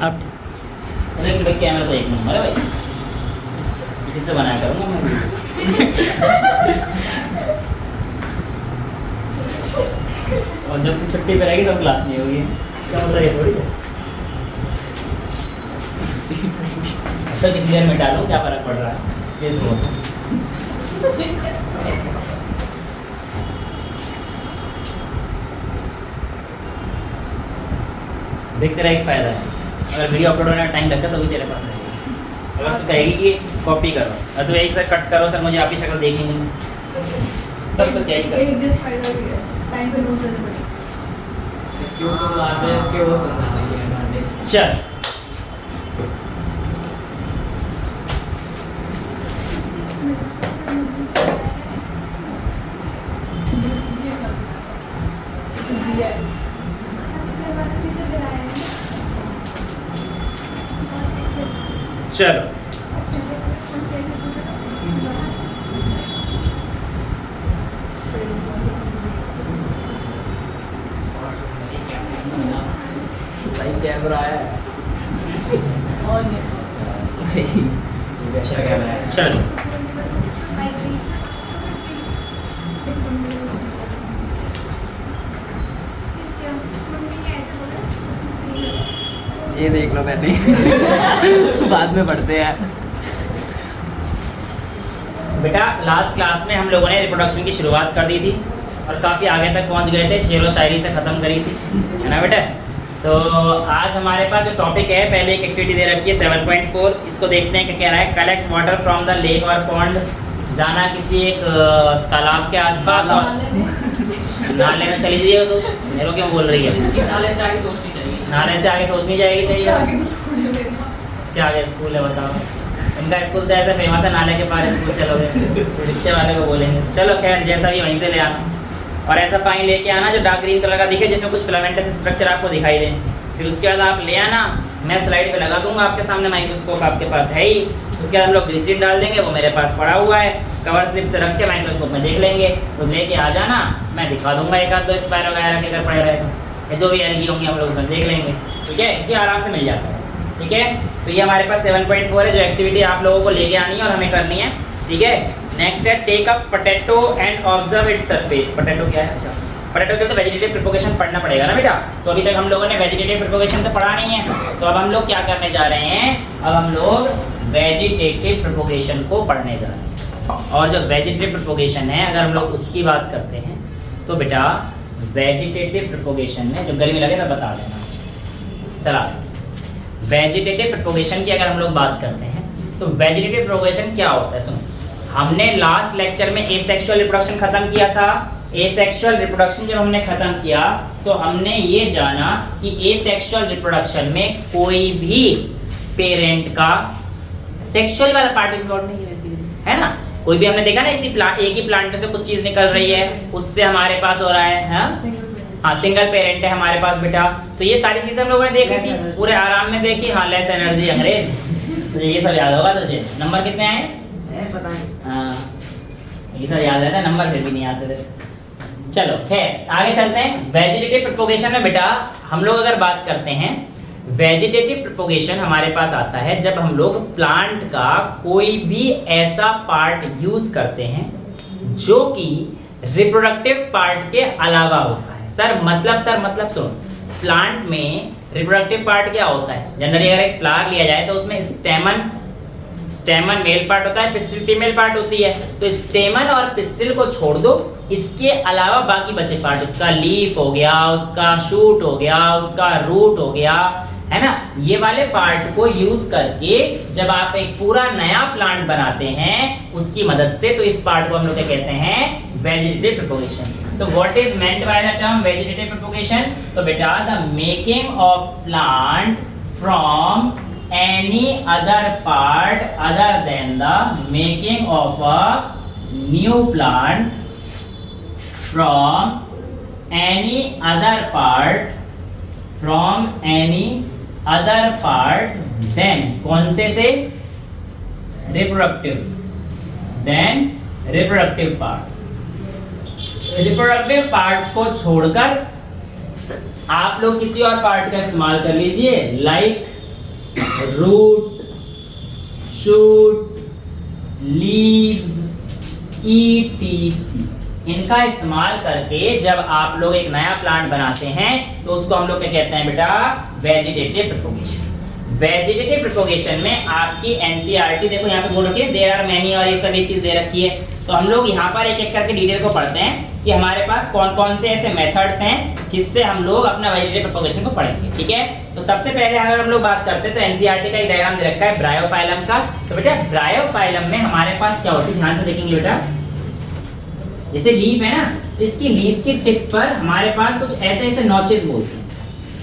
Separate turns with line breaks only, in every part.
अब अरे भाई कैमरा तो एक नंबर है भाई, इसी से बनाया करूँगा मैं। और जब तू छुट्टी पे रहेगी तब क्लास नहीं होगी, इसका मतलब ये थोड़ी है। तो कितनी देर में डालूँ, क्या फर्क पड़ रहा है, स्पेस बहुत है। देख तेरा एक फ़ायदा है, अगर वीडियो अपलोड होने में टाइम लगता है तो भी तेरे पास रहेगी। अगर तू कहेगी कि कॉपी करो और तू एक से कट करो, सर मुझे आपकी शक्ल देखनी नहीं, तब तो क्या ही कर सकते।
फायदा भी है, टाइम पे नोट करने पड़ेगा।
क्यों तो बाद में इसके वो समझा देंगे एडवांटेज।
चल चलो
भाई कैमरा है
और ये
अच्छा कैमरा है।
चलो
ये देख लो मैंने बाद में पढ़ते हैं।
बेटा लास्ट क्लास में हम लोगों ने रिप्रोडक्शन की शुरुआत कर दी थी और काफ़ी आगे तक पहुंच गए थे, शेर व शायरी से ख़त्म करी थी, है ना बेटा। तो आज हमारे पास जो टॉपिक है, पहले एक एक्टिविटी दे रखी है 7.4, इसको देखते हैं क्या कह रहा है। Collect water from the lake और पॉन्ड, जाना किसी एक तालाब के आसपास और नाले में चली जाइए। तो मेरे को क्यों बोल रही है,
इसकी नाले से आगे सोचनी चाहिए।
नाले से आगे सोचनी जाएगी तेरी,
आगे तो स्कूल है मेरा।
इसके आगे स्कूल है, बताओ। इनका स्कूल तो ऐसा फेमस है, नाले के पार स्कूल चलोगे तो रिक्शे वाले को बोलेंगे। चलो खैर जैसा भी, वहीं से ले आना और ऐसा पानी लेके आना जो डार्क ग्रीन कलर का दिखे, जिसमें कुछ फिलामेंटस स्ट्रक्चर आपको दिखाई दे। फिर उसके बाद आप ले आना, मैं स्लाइड पे लगा दूंगा आपके सामने, माइक्रोस्कोप आपके पास है ही। उसके बाद हम लोग ग्लिसरीन डाल देंगे, वो मेरे पास पड़ा हुआ है, कवर स्लिप से रख के माइक्रोस्कोप में देख लेंगे। तो लेके आ जाना, मैं दिखा दूंगा एक आध दो स्पायर वगैरह के अगर पड़े रहे तो, जो भी एलगी होंगी हम लोग उसमें देख लेंगे, ठीक है, क्योंकि आराम से मिल जाता है, ठीक है। तो ये हमारे पास 7.4 है, जो एक्टिविटी आप लोगों को लेके आनी है और हमें करनी है, ठीक है। नेक्स्ट है take a potato and observe its surface. Potato क्या है, अच्छा पोटैटो के तो वेजिटेटिव प्रिपोगेशन पढ़ना पड़ेगा ना बेटा। तो अभी तक हम लोगों ने वेजिटेटिव प्रिपोगेशन तो पढ़ा नहीं है, तो अब हम लोग क्या करने जा रहे हैं, अब हम लोग वेजिटेटिव प्रिपोगेशन को पढ़ने जा रहे हैं। और जो वेजिटेटिव प्रिपोगेशन है, अगर हम लोग उसकी बात करते हैं तो बेटा वेजिटेटिव प्रिपोगेशन में जो गर्मी लगे तो बता देना। चला, वेजिटेटिव प्रिपोगेशन की अगर हम लोग बात करते हैं तो वेजिटेटिव प्रिपोगेशन क्या होता है, सुनो। हमने लास्ट लेक्चर में एसेक्सुअल रिप्रोडक्शन खत्म किया था। एसेक्सुअल रिप्रोडक्शन जब हमने खत्म किया तो हमने ये जाना कि एसेक्सुअल रिप्रोडक्शन में कोई भी पेरेंट का सेक्सुअल वाला पार्ट इन्वॉल्व नहीं है बेसिकली, है ना। कोई भी हमने देखा ना, इसी प्लांट, एक ही प्लांट में से कुछ चीज निकल रही है, उससे हमारे पास हो रहा है, हाँ सिंगल पेरेंट है हमारे पास बेटा। तो ये सारी चीजें हम लोगों ने देखी थी, पूरे आराम में देखी। हाँ लेस एनर्जी अंग्रेज, तो ये सब याद होगा तुझे। नंबर कितने आए,
पता नहीं।
हाँ ये सब याद रहता है, नंबर फिर भी नहीं आते थे। चलो खैर आगे चलते हैं। वेजिटेटिव प्रोपोगेशन में बेटा हम लोग अगर बात करते हैं, वेजिटेटिव प्रोपोगेशन हमारे पास आता है जब हम लोग प्लांट का कोई भी ऐसा पार्ट यूज करते हैं जो कि रिप्रोडक्टिव पार्ट के अलावा होता है। सर मतलब सुनो, प्लांट में रिप्रोडक्टिव पार्ट क्या होता है। जनरली अगर एक फ्लावर लिया जाए तो उसमें स्टेमन मेल पार्ट होता है, पिस्टिल फीमेल पार्ट होती है। तो स्टेमन और पिस्टिल को छोड़ दो, इसके अलावा बाकी बचे पार्ट, उसका लीफ हो गया, उसका शूट हो गया, उसका रूट हो गया, है ना, ये वाले पार्ट को यूज करके जब आप एक पूरा नया प्लांट बनाते हैं उसकी मदद से, तो इस पार्ट को हम लोग क्या कहते हैं, वेजिटेटिव प्रोपोगेशन। तो what is meant by the term vegetative propagation, तो बेटा the making of plant from any other part other than the making of a new plant from any other part then कौन से reproductive parts को छोड़कर आप लोग किसी और पार्ट का इस्तेमाल कर लीजिए, like root, shoot, leaves, ETC। इनका इस्तेमाल करके जब आप लोग एक नया प्लांट बनाते हैं तो उसको हम लोग क्या कहते हैं बेटा? Vegetative propagation. वेजिटेटिव प्रोपोगेशन में आपकी NCERT देखो यहाँ पे बोल रखी है देयर आर मेनी, और ये सभी चीज दे रखी है। तो हम लोग यहाँ पर एक एक करके डिटेल को पढ़ते हैं कि हमारे पास कौन कौन से ऐसे मेथड्स हैं जिससे हम लोग अपना वेजिटेटिव प्रोपोगेशन को पढ़ेंगे। ठीक है, तो सबसे पहले अगर हम लोग बात करते हैं तो NCERT का एक डायग्राम दे रखा है ब्रायोफाइलम का। तो बेटा ब्रायोफाइलम में हमारे पास क्या होती है, ध्यान से देखेंगे बेटा। जैसे लीफ है ना, तो इसकी लीफ की टिप पर हमारे पास कुछ ऐसे ऐसे नॉचेस बोलते हैं।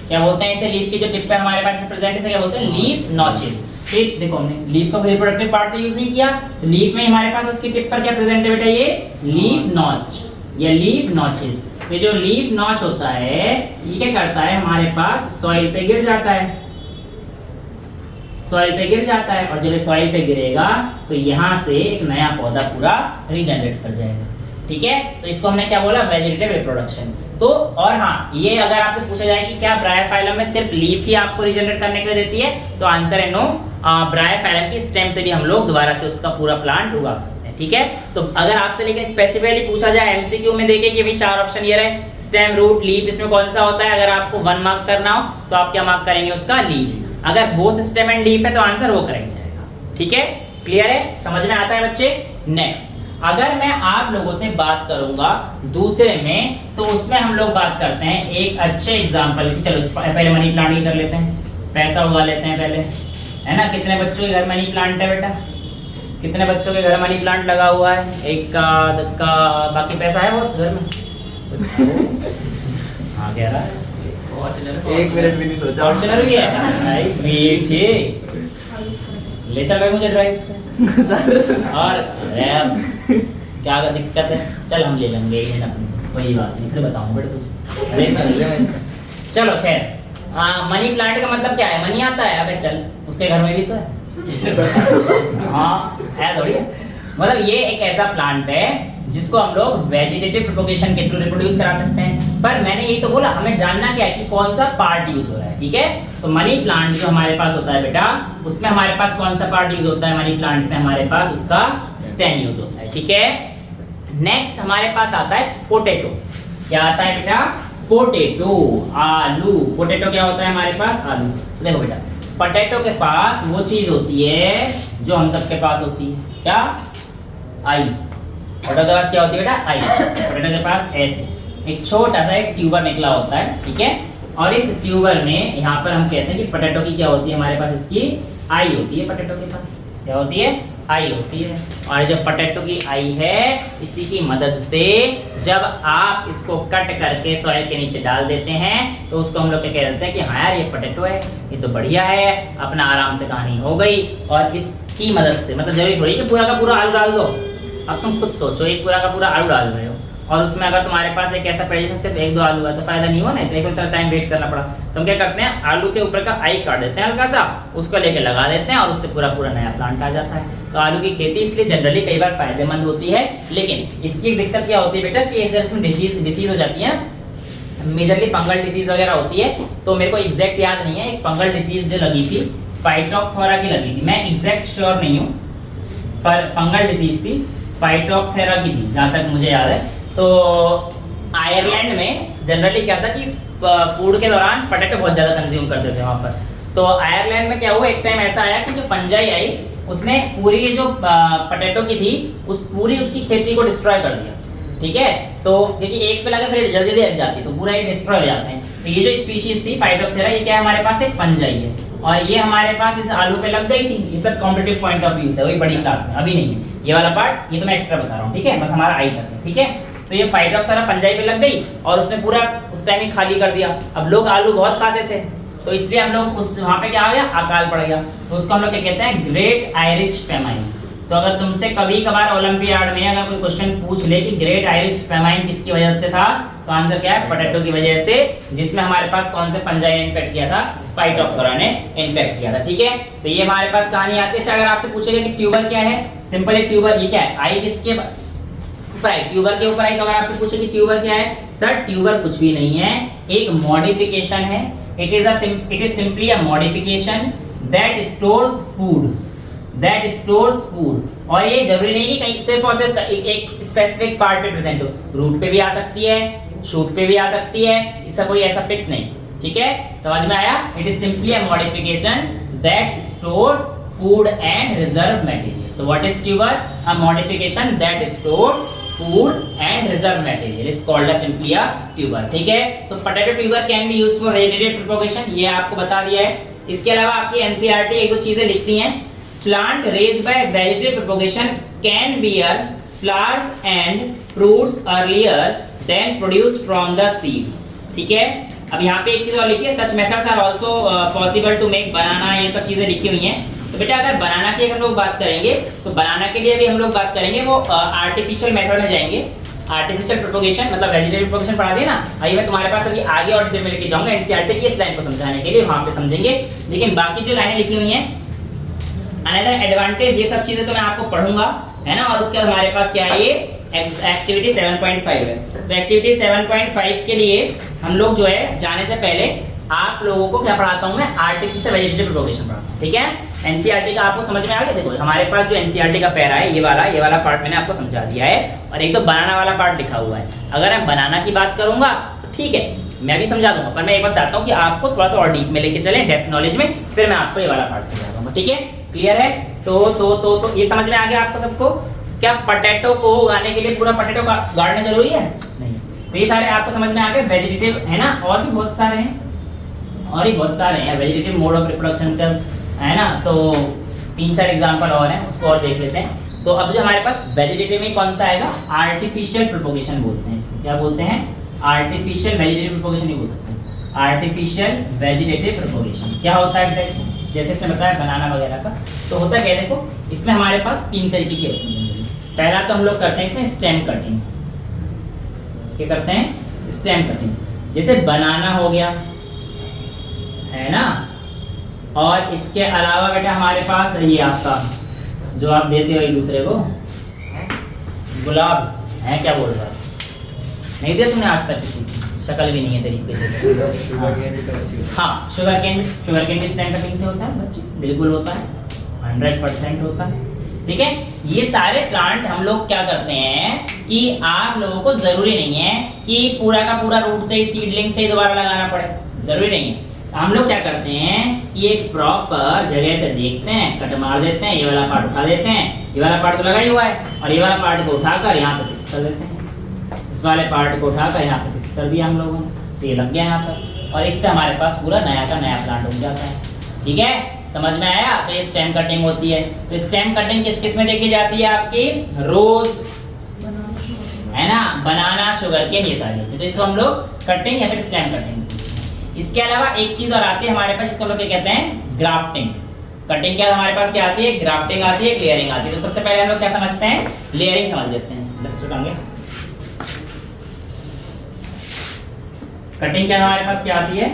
क्या बोलते हैं इसे? लीफ की जो टिप पर हमारे पास प्रेजेंट है, क्या बोलते हैं? Leaf notches. फिर देखो हमने लीफ का रिप्रोडक्टिव पार्ट तो यूज नहीं किया, तो लीफ में हमारे पास उसकी टिप पर क्या प्रेजेंट है बेटा? ये लीफ नॉच या लीफ नॉचेस। तो जो लीफ नॉच होता है ये क्या करता है, हमारे पास सॉइल पे गिर जाता है। सॉइल पे गिर जाता है, और जब सॉइल पे गिरेगा तो यहाँ से एक नया पौधा पूरा रीजनरेट कर जाएगा। ठीक है, तो इसको हमने क्या बोला? Vegetative reproduction. तो और हाँ, ये अगर आपसे पूछा जाए कि क्या ब्रायोफाइलम में सिर्फ लीफ ही आपको रीजनरेट करने के लिए देती है, तो आंसर है नो। ब्रायोफाइलम की स्टेम से भी हम लोग दोबारा से उसका पूरा प्लांट उगा सकते हैं। ठीक है, तो अगर आपसे लेकिन स्पेसिफिकली पूछा जाए MCQ में देखे कि भाई 4 ऑप्शन ये रहे, स्टेम, रूट, लीफ, इसमें कौन सा होता है? अगर आपको 1 मार्क करना हो तो आप क्या मार्क करेंगे? उसका लीफ। अगर बोथ स्टेम एंड लीफ है तो आंसर वो करेक्ट जाएगा। ठीक है, क्लियर है? समझ में आता है बच्चे? नेक्स्ट, अगर मैं आप लोगों से बात करूंगा दूसरे में, तो उसमें हम लोग बात करते हैं एक अच्छे एग्जांपल की। चलो पहले मनी प्लांट ही कर लेते हैं, पैसा उगा लेते हैं पहले, है ना। कितने बच्चों के घर मनी प्लांट है बेटा? कितने बच्चों के घर मनी प्लांट लगा हुआ है? एक का, का, बाकी पैसा है बहुत घर में? हाँ, कह रहा है
1 मिनट भी नहीं सोचा।
फॉर्च्यूनर भी है, ठीक। ले चल भाई मुझे ड्राइव और क्या दिक्कत है? चल हम ले लेंगे, ये ना वही बात नहीं, फिर बताऊंगा बेटा तुझे। अरे समझ। चलो खैर, मनी प्लांट का मतलब क्या है? मनी आता है, अबे चल उसके घर में भी तो है। हाँ है थोड़ी है। मतलब ये एक ऐसा प्लांट है जिसको हम लोग वेजिटेटिव प्रोपोगेशन के थ्रू रिप्रोड्यूस करा सकते हैं। पर मैंने यही तो बोला, हमें जानना क्या है कि कौन सा पार्ट यूज हो रहा है। ठीक है, तो मनी प्लांट जो हमारे पास होता है बेटा, उसमें हमारे पास कौन सा पार्ट यूज होता है? मनी प्लांट में हमारे पास उसका स्टेम यूज होता है। ठीक है, नेक्स्ट हमारे पास आता है पोटैटो। क्या आता है बेटा? पोटैटो, आलू। पोटैटो क्या होता है हमारे पास? आलू। देखो बेटा, पोटैटो के पास वो चीज होती है जो हम सबके पास होती है। क्या? आई। पोटैटो के पास क्या होती है बेटा? आई। पोटैटो के पास ऐसे एक छोटा सा एक ट्यूबर निकला होता है। ठीक है, और इस ट्यूबर में यहाँ पर हम कहते हैं कि पोटैटो की क्या होती है हमारे पास? इसकी आई होती है। पोटैटो के पास क्या होती है? आई होती है। और जब पोटैटो की आई है, इसी की मदद से जब आप इसको कट करके सॉइल के नीचे डाल देते हैं तो उसको हम लोग क्या कह देते हैं कि हाँ यार ये पोटैटो है, ये तो बढ़िया है, अपना आराम से कहानी हो गई। और इसकी मदद से, मतलब जरूरी थोड़ी कि पूरा का पूरा आलू डाल दो। अब तुम खुद सोचो, एक पूरा का पूरा आलू डाल रहे हो और उसमें अगर तुम्हारे पास एक ऐसा पेड़ सिर्फ 1-2 आलू है तो फायदा नहीं हुआ ना, इतना टाइम वेट करना पड़ा। तो हम क्या करते हैं, आलू के ऊपर का आई काट देते हैं हल्का सा, उसको लेके लगा देते हैं और उससे पूरा पूरा नया प्लांट आ जाता है। तो आलू की खेती इसलिए जनरली कई बार फायदेमंद होती है, लेकिन इसकी दिक्कत क्या होती है बेटा कि एक तरह से डिसीज हो जाती है, मेजरली फंगल डिसीज वगैरह होती है। तो मेरे को एग्जैक्ट याद नहीं है, एक फंगल डिसीज जो लगी थी फाइटोप्थोरा की लगी थी, मैं एग्जैक्ट श्योर नहीं हूँ, पर फंगल डिसीज थी, फाइटोप्थोरा की थी जहाँ तक मुझे याद है। तो आयरलैंड में जनरली क्या था कि फूड के दौरान पोटैटो बहुत ज़्यादा कंज्यूम करते थे वहाँ पर। तो आयरलैंड में क्या हुआ, एक टाइम ऐसा आया कि जो फंजाई आई उसने पूरी जो पोटैटो की थी पूरी उसकी खेती को डिस्ट्रॉय कर दिया। ठीक है, तो क्योंकि एक पे लगे फिर जल्दी लग जाती तो पूरा ये डिस्ट्रॉय हो जाते हैं। तो ये जो स्पीशीज थी फाइटोप्थेरा, ये क्या है हमारे पास? एक फंजाई है और ये हमारे पास इस आलू पे लग गई थी। ये सब कॉम्पिटिटिव पॉइंट ऑफ व्यू से वही बड़ी क्लास में, अभी नहीं है ये वाला पार्ट, ये तो मैं एक्स्ट्रा बता रहा हूँ। ठीक है, बस हमारा आई तक है। ठीक है, तो ये फाइटोप्थेरा फंजाई पे लग गई और उसने पूरा उस टाइम ही खाली कर दिया। अब लोग आलू बहुत खाते थे तो इसलिए हम लोग उस वहाँ पे क्या हो गया, अकाल पड़ गया। तो उसको हम लोग क्या कहते हैं, ग्रेट आयरिश फेमाइन। तो अगर तुमसे कभी कभार ओलंपियाड में अगर कोई क्वेश्चन पूछ ले कि ग्रेट आयरिश फेमाइन किसकी वजह से था, तो आंसर क्या है, पोटैटो की वजह से, जिसमें हमारे पास कौन से फंजाई ने इन्फेक्ट किया था, फाइटोप्थेरा ने इन्फेक्ट किया था। ठीक है, तो ये हमारे पास कहानी आती है। अच्छा, अगर आपसे पूछेगा कि ट्यूबर क्या है, सिंपल है ट्यूबर, ये क्या है, आई किसके ऊपर आई, ट्यूबर के ऊपर आई। तो अगर आपसे पूछे कि ट्यूबर क्या है, सर ट्यूबर कुछ भी नहीं है, एक मॉडिफिकेशन है। It is simply a modification that stores food. और ये जरूरी नहीं कि कहीं सिर्फ और सिर्फ एक स्पेसिफिक पार्ट पे प्रेजेंट हो, रूट पे भी आ सकती है, शूट पे भी आ सकती है, इसका कोई ऐसा फिक्स नहीं। ठीक है, समझ में आया? It is simply a modification that stores food and reserve material. तो what is tuber? A modification that stores food and reserve material is called simply a tuber. ठीक है, तो potato tuber can be used for vegetative propagation, ये आपको बता दिया है। इसके अलावा आपकी एनसीईआरटी एक दो चीजें लिखती हैं। Plant raised by vegetative propagation can bear flowers and fruits earlier than produced from the seeds. ठीक है, अब यहाँ पे एक चीज और लिखी है, such methods are also possible to make बनाना, ये सब चीजें लिखी हुई हैं। तो बेटा अगर बनाना की हम लोग बात करेंगे तो बनाना के लिए भी हम लोग बात करेंगे वो आर्टिफिशियल मेथड में जाएंगे। आर्टिफिशियल प्रोपगेशन मतलब वेजिटेटिव प्रोपगेशन पढ़ा दिया ना, अभी मैं तुम्हारे पास अभी आगे और डिटेल में लेके जाऊंगा एनसीईआरटी की इस लाइन को समझाने के लिए, वहां पे समझेंगे। लेकिन बाकी जो लाइनें लिखी हुई हैं अनदर एडवांटेज, ये सब चीजें तो मैं आपको पढ़ूंगा, है ना। और उसके बाद हमारे पास क्या है, ये एक्टिविटी 7.5 है। तो एक्टिविटी 7.5 के लिए हम लोग जो है जाने से पहले आप लोगों को क्या पढ़ाता हूं मैं, आर्टिफिशियल वेजिटेटिव प्रोपगेशन पढ़ाता हूं। ठीक है, एनसीईआरटी का आपको समझ में आ गया? देखो हमारे पास जो एनसीईआरटी का पैरा है ये वाला पार्ट मैंने आपको समझा दिया है, और एक तो बनाना वाला पार्ट लिखा हुआ है। अगर मैं बनाना की बात करूंगा तो ठीक है मैं भी समझा दूंगा, पर मैं एक बार चाहता हूं कि आपको थोड़ा सा और डीप में लेके चलें, डेप्थ नॉलेज में, फिर मैं आपको ये वाला पार्ट समझा दूंगा। ठीक है, क्लियर है? तो ये समझ में आ गया आपको सबको? क्या पोटैटो को उगाने के लिए पूरा पोटैटो गाड़ना जरूरी है? नहीं। तो ये सारे आपको समझ में आ गए वेजिटेटिव, है ना। और भी बहुत सारे हैं, वेजिटेटिव मोड ऑफ रिप्रोडक्शन से, है ना। तो 3-4 एग्जांपल और हैं, उसको और देख लेते हैं। तो अब जो हमारे पास वेजिटेटिव में कौन सा आएगा, आर्टिफिशियल प्रोपगेशन बोलते हैं इसको। क्या बोलते हैं? आर्टिफिशियल वेजिटेटिव प्रोपगेशन ही बोल सकते हैं। आर्टिफिशियल वेजिटेटिव प्रोपगेशन क्या होता है बेटा इसमें? जैसे इसने बताया बनाना वगैरह का, तो होता क्या है, देखो इसमें हमारे पास 3 तरीके की होती है। पहला तो हम लोग करते हैं इसमें स्टेम कटिंग। क्या करते हैं? Stem cutting. जैसे बनाना हो गया, है ना। और इसके अलावा बेटा हमारे पास ये आपका जो आप देते हो एक दूसरे को, गुलाब है, क्या बोल रहा है, नहीं दिया तुमने आज तक किसी की? शक्ल भी नहीं है तरीके से। हाँ, शुगर केन भी स्टेम कटिंग से होता है बच्चे, बिल्कुल होता है, 100% होता है। ठीक है, ये सारे प्लांट हम लोग क्या करते हैं कि आप लोगों को जरूरी नहीं है कि पूरा का पूरा रूट से ही, सीडलिंग से ही दोबारा लगाना पड़े, जरूरी नहीं है। हम लोग क्या करते हैं कि एक प्रॉपर जगह से देखते हैं, कट मार देते हैं, ये वाला पार्ट उठा देते हैं, ये वाला पार्ट तो लगा ही हुआ है, और ये वाला पार्ट को उठाकर यहाँ पे फिक्स कर देते हैं। इस वाले पार्ट को उठाकर यहाँ पे फिक्स कर दिया हम लोगों ने, तो ये लग गया यहाँ पर, और इससे हमारे पास पूरा नया का नया प्लांट उग जाता है। ठीक है, समझ में आया? तो ये स्टेम कटिंग होती है। तो स्टेम कटिंग किस किस में देखी जाती है आपकी? रोज, है ना, बनाना, शुगर केन, ये सारी होती है। तो इसको हम लोग कटिंग या फिर स्टेम कटिंग। इसके अलावा एक चीज और आती है हमारे पास, जिसको हम लोग क्या कहते हैं, ग्राफ्टिंग। कटिंग क्या हमारे पास क्या आती है? ग्राफ्टिंग आती है, लेयरिंग आती है। तो सबसे पहले हम लोग क्या समझते हैं? लेयरिंग समझ लेते हैं। डस्टर कांगे, कटिंग क्या हमारे पास क्या आती है?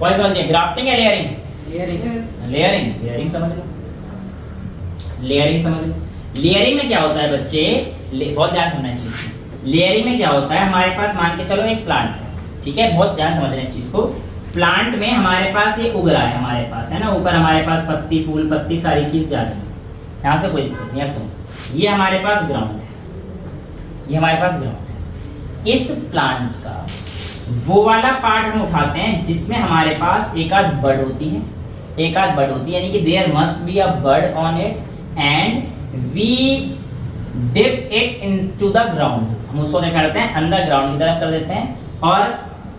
कौन समझ गए, ग्राफ्टिंग या लेयरिंग? लेयरिंग समझ लो, लेयरिंग समझ लो। लेयरिंग में क्या होता है बच्चे, बहुत ध्यान सुनना इस चीज को। लेयरिंग में क्या होता है, हमारे पास मान के चलो एक प्लांट है, ठीक है, बहुत ध्यान समझना इस चीज को। प्लांट में हमारे पास ये उग रहा है, हमारे पास है ना, ऊपर हमारे पास पत्ती, फूल पत्ती सारी चीज जा रही है, यहाँ से कोई दिक्कत नहीं। अब सुनो, ये हमारे पास ग्राउंड है, ये हमारे पास ग्राउंड है। इस प्लांट का वो वाला पार्ट हम उठाते हैं जिसमें हमारे पास एक आध बड होती है, एक आध बड होती है, यानी कि there must be a bud on it and we dip it into the ground. हम उसको क्या करते हैं, अंदर ग्राउंड की तरफ कर देते हैं, और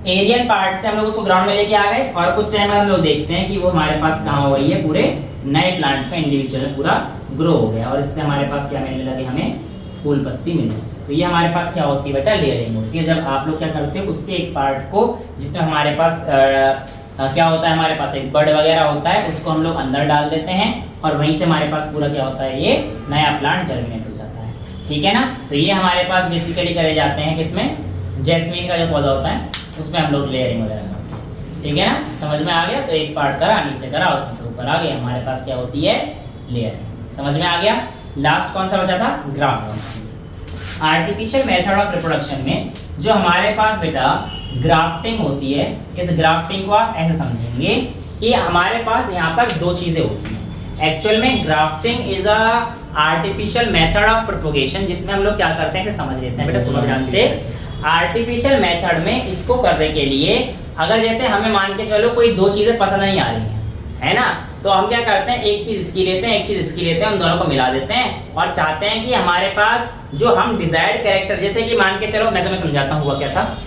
एरियल पार्ट से हम लोग उसको ग्राउंड में लेके आ गए, और कुछ टाइम में हम लोग देखते हैं कि वो हमारे पास कहाँ हो गई है, पूरे नए प्लांट पे इंडिविजुअल पूरा ग्रो हो गया, और इससे हमारे पास क्या मिलने लगे, हमें फूल पत्ती मिलने। तो ये हमारे पास क्या होती है बेटा, लेयरिंग होती है। जब आप लोग क्या करते हो, उसके एक पार्ट को जिसमें हमारे पास क्या होता है, हमारे पास एक बड वगैरह होता है, उसको हम लोग अंदर डाल देते हैं, और वहीं से हमारे पास पूरा क्या होता है, ये नया प्लांट जर्मिनेट हो जाता है। ठीक है ना। तो ये हमारे पास बेसिकली करे जाते हैं किसमें, जैस्मीन का जो पौधा होता है उसमें हम लोग लेयरिंग वगैरह करते हैं। ठीक है ना, समझ में आ गया। तो एक पार्ट करा, नीचे करा, उसमें से ऊपर आ गया, हमारे पास क्या होती है, लेयरिंग। समझ में आ गया। लास्ट कौन सा बचा था, graft. Artificial method of reproduction में जो हमारे पास बेटा ग्राफ्टिंग होती है, इस ग्राफ्टिंग को आप ऐसे समझेंगे कि हमारे पास यहाँ पर दो चीजें होती हैं। एक्चुअल में grafting is a artificial method of propagation, जिसमें हम लोग क्या करते हैं समझ लेते हैं बेटा, सुनो ध्यान से। आर्टिफिशियल मेथड में इसको करने के लिए अगर जैसे हमें मान के चलो कोई दो चीजें पसंद नहीं आ रही हैं, है ना, तो हम क्या करते हैं एक चीज इसकी लेते हैं, एक चीज इसकी लेते हैं, उन दोनों को मिला देते हैं और चाहते हैं कि हमारे पास जो हम डिजायर्ड कैरेक्टर, जैसे कि मान के चलो मैं तुम्हें समझाता हूँ हुआ क्या था।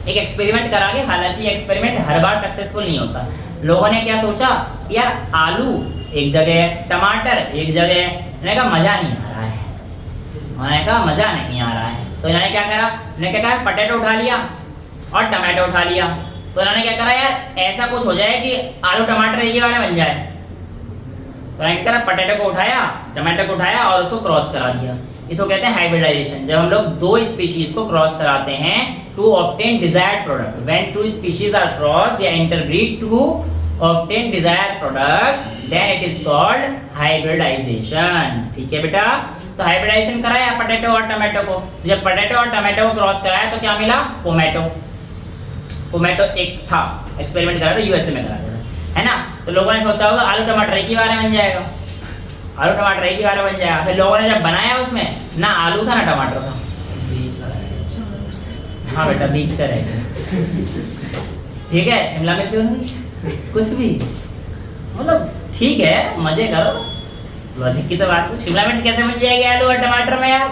एक एक्सपेरिमेंट करांगे, हालांकि एक्सपेरिमेंट हर बार सक्सेसफुल नहीं होता। लोगों ने क्या सोचा, यार आलू एक जगह, टमाटर एक जगह, इन्होंने कहा मजा नहीं आ रहा है, उन्होंने कहा मजा नहीं आ रहा है, तो इन्होंने क्या करा, इन्होंने क्या कहा, पोटैटो उठा लिया और टमाटो उठा लिया। तो इन्होंने क्या करा, यार ऐसा कुछ हो जाए कि आलू टमाटर एक ही बार में बन जाए, तो इन्होंने क्या करा, पोटैटो को उठाया, टमाटो को उठाया और उसको क्रॉस करा दिया। इसको कहते हैं हाइब्रिडाइजेशन। जब हम लोग दो स्पीशीज को क्रॉस कराते हैं to obtain desired product, when two species are crossed या interbreed to obtain desired product, then it is called hybridization. ठीक है बेटा, तो हाइब्रिडाइजेशन कराया पोटैटो और टमाटो को। जब पोटैटो और टमाटो को क्रॉस कराया तो क्या मिला, पोमैटो। पोमैटो एक था, एक्सपेरिमेंट करा था, यूएसए में कराया था, है ना। तो लोगों ने सोचा होगा आलू टमाटर एक ही बार में बन जाएगा, आलू टमाटर एक ही बार में बन जाएगा। फिर लोगों ने जब बनाया उसमें ना आलू था ना टमाटर था, हाँ बेटा बीच का रहेगा। ठीक है, शिमला मिर्च बन कुछ भी, मतलब ठीक है, मजे करो, लॉजिक की तो बात है। शिमला मिर्च कैसे बन जाएगी आलू और टमाटर में यार,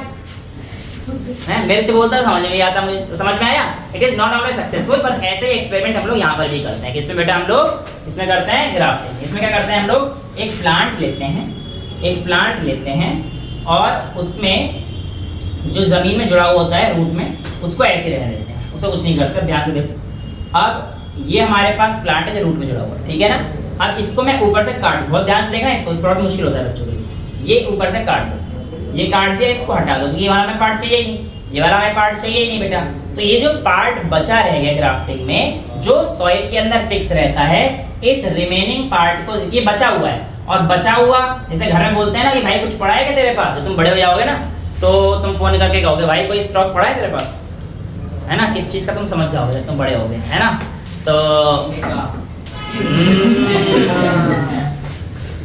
मैं मिर्च बोलता समझ में आता, मुझे तो समझ में आया। It is not always successful, पर ऐसे ही एक्सपेरिमेंट हम लोग यहाँ पर भी करते हैं। किसमें बेटा, हम लोग इसमें करते हैं ग्राफ्टिंग। इसमें क्या करते हैं, हम लोग एक प्लांट लेते हैं, एक प्लांट लेते हैं और उसमें जो जमीन में जुड़ा हुआ होता है रूट में, उसको ऐसे रहने देते हैं, उसको कुछ नहीं करते। ध्यान से देखो, अब ये हमारे पास प्लांट है जो रूट में जुड़ा हुआ है, ठीक है ना। अब इसको मैं ऊपर से काट दूं, बहुत ध्यान से देखना, इसको थोड़ा सा मुश्किल होता है बच्चों के लिए। ये ऊपर से काट दो, ये काट दिया, इसको हटा दो, ये वाला हमें पार्ट चाहिए ही नहीं, ये वाला हमें पार्ट चाहिए ही नहीं बेटा। तो ये जो पार्ट बचा रहेगा ग्राफ्टिंग में, जो सॉइल के अंदर फिक्स रहता है, इस रिमेनिंग पार्ट को, ये बचा हुआ है, और बचा हुआ जैसे घर में बोलते हैं ना कि भाई कुछ पड़ा है क्या तेरे पास, तुम बड़े हो जाओगे ना तो तुम फोन करके कहोगे भाई कोई स्टॉक पड़ा है तेरे पास, है ना, किस चीज का तुम समझ जाओगे जब तुम बड़े होगे, है ना। तो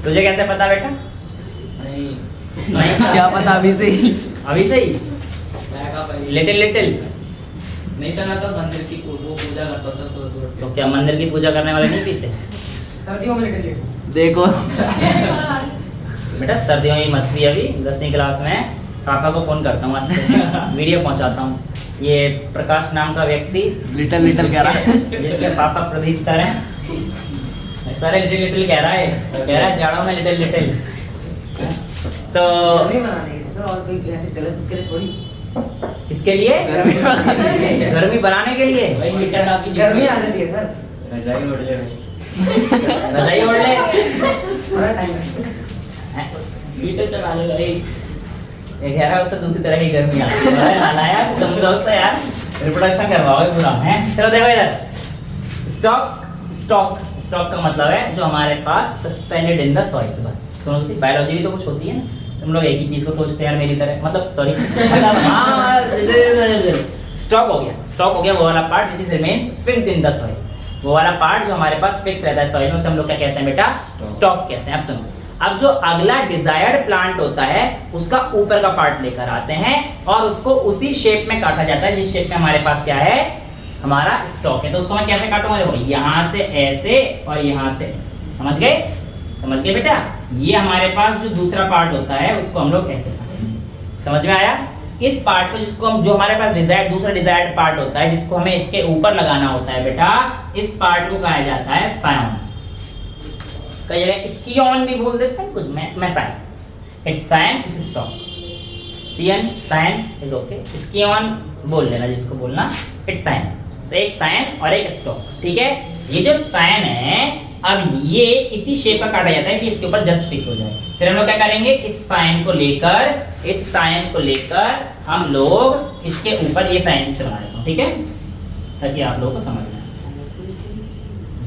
तुझे कैसे पता बेटा, नहीं
क्या पता, अभी से ही
अभी से ही लिटिल लिटिल
नहीं सुना तो मंदिर की वो पूजा करता सर सुबह।
तो क्या मंदिर की पूजा करने वाले नहीं पीते
सर्दियों में लिटिल देखो
बेटा, सर्दियों में मत पी। अभी 10वीं क्लास में पापा को फोन करता हूँ, आज से वीडियो पहुँचाता हूँ। ये प्रकाश नाम का व्यक्ति
लिटिल लिटिल कह रहा है,
जिसके पापा प्रदीप सर हैं, सारे लिटिल लिटिल कह रहा है जाड़ों में लिटिल लिटिल। तो
बनाने के सर, और कोई ऐसे गलत इसके लिए थोड़ी,
किसके लिए, गर्मी बनाने के लिए,
भाई मीटर आपकी गर्मी आ जाती है सर,
रजाई ओढ़ ले,
थोड़ा टाइम लगता है,
मीटर चला ले भाई। ये कह रहा है उससे दूसरी तरह की गर्मी आती है, नालाया तुम लोग तो यार रिप्रोडक्शन करवाओगे पूरा है। चलो देखो इधर, स्टॉक स्टॉक स्टॉक का मतलब है जो हमारे पास सस्पेंडेड इन द सॉइल। बस सुनो सी, बायोलॉजी भी तो कुछ होती है ना, तुम लोग एक ही चीज को सोचते हैं यार मेरी तरह, मतलब सॉरी स्टॉक हो गया वो वाला part which is remains fixed in the soil, वो वाला पार्ट जो हमारे पास फिक्स रहता है सॉइल में, उसे हम लोग क्या कहते हैं बेटा, स्टॉक कहते हैं। अब सुनो, अब जो अगला डिजायर्ड प्लांट होता है उसका ऊपर का पार्ट लेकर आते हैं और उसको उसी शेप में काटा जाता है जिस शेप में हमारे पास क्या है, हमारा स्टॉक है। तो उसको मैं कैसे काटूंगा, देखो यहाँ से ऐसे और यहाँ से ऐसे, समझ गए बेटा। ये हमारे पास जो दूसरा पार्ट होता है उसको हम लोग ऐसे काटेंगे, समझ में आया। इस पार्ट को जिसको हम, जो हमारे पास दूसरा डिजायर्ड पार्ट होता है जिसको हमें इसके ऊपर लगाना होता है बेटा, इस पार्ट को कहा जाता है सायोन। कई जगह स्कियोन भी बोल देते हैं कुछ, मैं scion, it's scion, it's stock, scion scion is okay, scion बोल लेना जिसको बोलना, इट्स साइन। तो एक साइन और एक स्टॉक, ठीक है। ये जो साइन है, अब ये इसी शेप का काटा जाता है कि इसके ऊपर जस्ट फिक्स हो जाए। फिर हम लोग क्या करेंगे, इस साइन को लेकर हम लोग इसके ऊपर ये साइन से बना देता हूँ, ठीक है, ताकि आप लोगों को समझ में आ जाए।